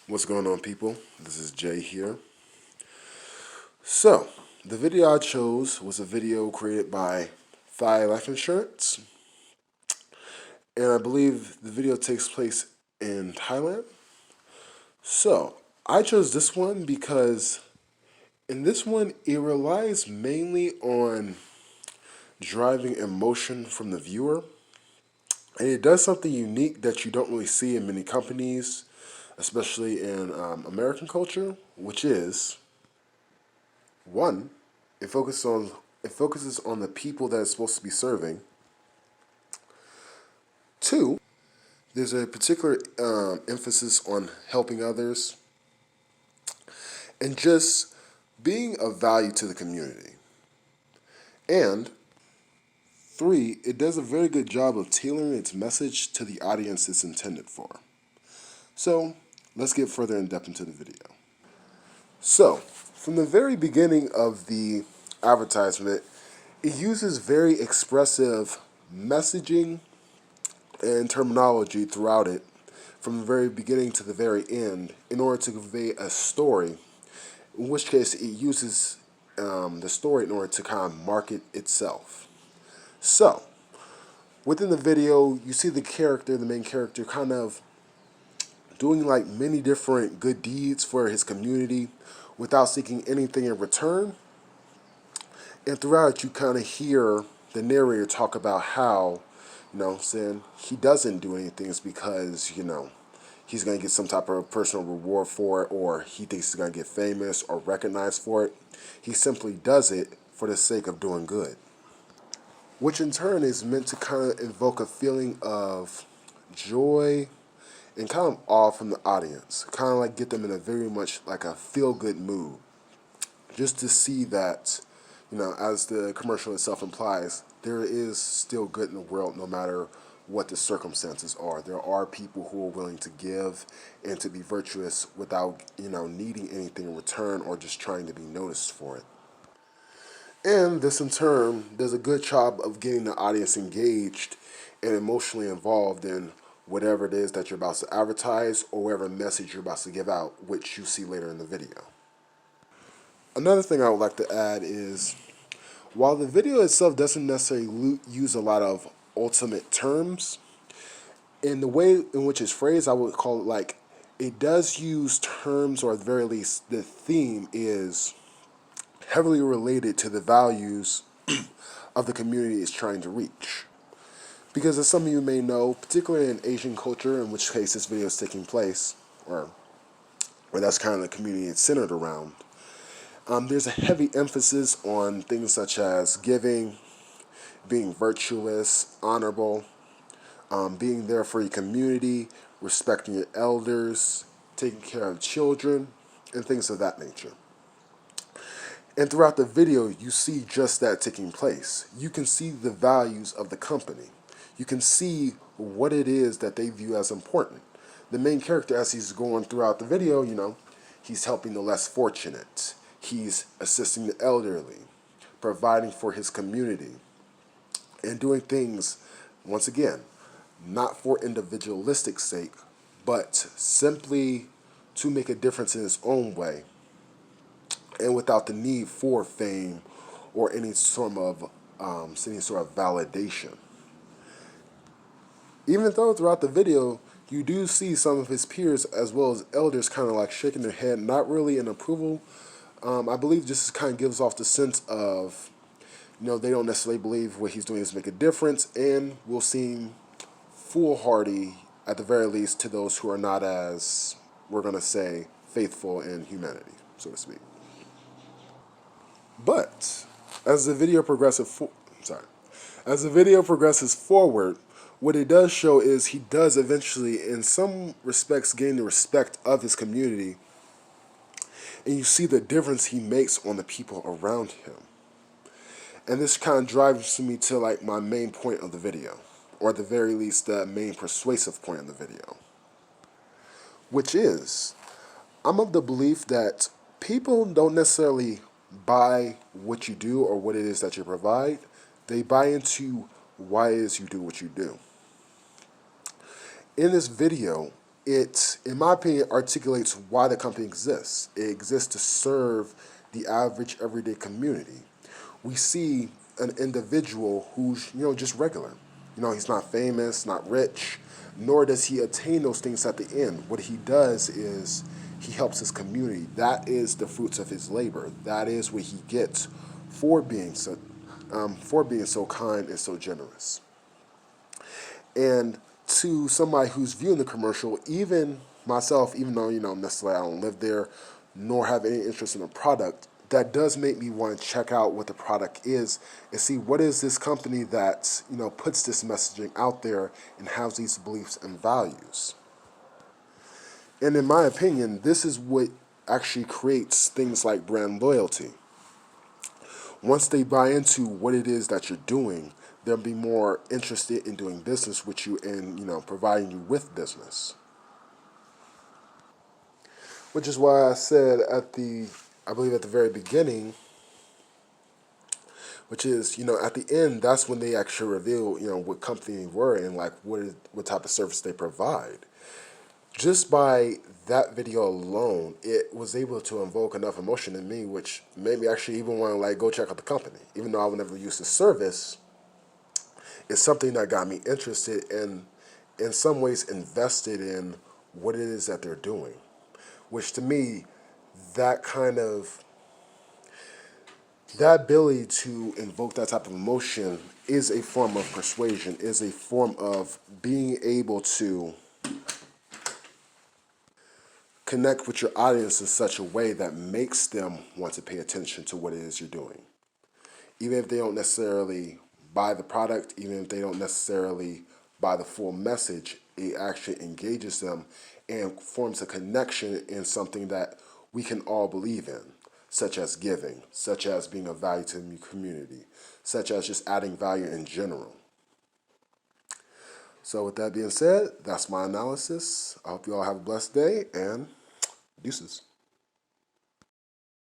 What's going on, people? This is Jay here. So, the video I chose was a video created by Thai Life Insurance, and I believe the video takes place in Thailand. So, I chose this one because in this one, it relies mainly on driving emotion from the viewer, and it does something unique that you don't really see in many companies, especially in American culture, which is one, it focuses on the people that it's supposed to be serving. Two, there's a particular emphasis on helping others and just being of value to the community. And three, it does a very good job of tailoring its message to the audience it's intended for. So let's get further in depth into the video. So, from the very beginning of the advertisement, it uses very expressive messaging and terminology throughout it, from the very beginning to the very end, in order to convey a story, in which case it uses the story in order to kind of market itself. So, within the video, you see the main character, kind of doing like many different good deeds for his community without seeking anything in return. And throughout, you kind of hear the narrator talk about how, saying he doesn't do anything is because, he's going to get some type of personal reward for it, or he thinks he's going to get famous or recognized for it. He simply does it for the sake of doing good, which in turn is meant to kind of evoke a feeling of joy and kind of awe from the audience, kind of like get them in a very much like a feel-good mood, just to see that, as the commercial itself implies, there is still good in the world no matter what the circumstances are. There are people who are willing to give and to be virtuous without, needing anything in return or just trying to be noticed for it. And this in turn does a good job of getting the audience engaged and emotionally involved in whatever it is that you're about to advertise or whatever message you're about to give out, which you see later in the video. Another thing I would like to add is, while the video itself doesn't necessarily use a lot of ultimate terms, in the way in which it's phrased, I would call it like it does use terms, or at the very least, the theme is heavily related to the values of the community it's trying to reach. Because as some of you may know, particularly in Asian culture, in which case this video is taking place, or where that's kind of the community it's centered around, there's a heavy emphasis on things such as giving, being virtuous, honorable, being there for your community, respecting your elders, taking care of children, and things of that nature. And throughout the video, you see just that taking place. You can see the values of the company. You can see what it is that they view as important. The main character, as he's going throughout the video, he's helping the less fortunate. He's assisting the elderly, providing for his community, and doing things, once again, not for individualistic sake, but simply to make a difference in his own way, and without the need for fame or any sort of validation. Even though throughout the video, you do see some of his peers as well as elders kind of like shaking their head, not really in approval. I believe just kind of gives off the sense of, they don't necessarily believe what he's doing is make a difference, and will seem foolhardy, at the very least, to those who are not as, we're going to say, faithful in humanity, so to speak. But as the video progresses forward, what it does show is he does eventually, in some respects, gain the respect of his community, and you see the difference he makes on the people around him. And this kind of drives me to like my main point of the video, or at the very least, the main persuasive point of the video, which is, I'm of the belief that people don't necessarily buy what you do or what it is that you provide. They buy into why it is you do what you do. In this video, it, in my opinion, articulates why the company exists. It exists to serve the average everyday community. We see an individual who's, just regular. He's not famous, not rich, nor does he attain those things at the end. What he does is he helps his community. That is the fruits of his labor. That is what he gets for being so kind and so generous. And to somebody who's viewing the commercial, even myself, even though, necessarily I don't live there nor have any interest in the product, that does make me want to check out what the product is and see what is this company that, puts this messaging out there and has these beliefs and values. And in my opinion, this is what actually creates things like brand loyalty. Once they buy into what it is that you're doing, they'll be more interested in doing business with you and, providing you with business. Which is why I said I believe at the very beginning, which is, at the end, that's when they actually reveal, what company they were and like what type of service they provide. Just by that video alone, it was able to invoke enough emotion in me, which made me actually even want to like go check out the company. Even though I would never use the service, it's something that got me interested and in some ways invested in what it is that they're doing. Which to me, that kind of that ability to invoke that type of emotion is a form of persuasion, is a form of being able to connect with your audience in such a way that makes them want to pay attention to what it is you're doing. Even if they don't necessarily buy the product, even if they don't necessarily buy the full message, it actually engages them and forms a connection in something that we can all believe in, such as giving, such as being of value to the community, such as just adding value in general. So with that being said, that's my analysis. I hope you all have a blessed day and deuces.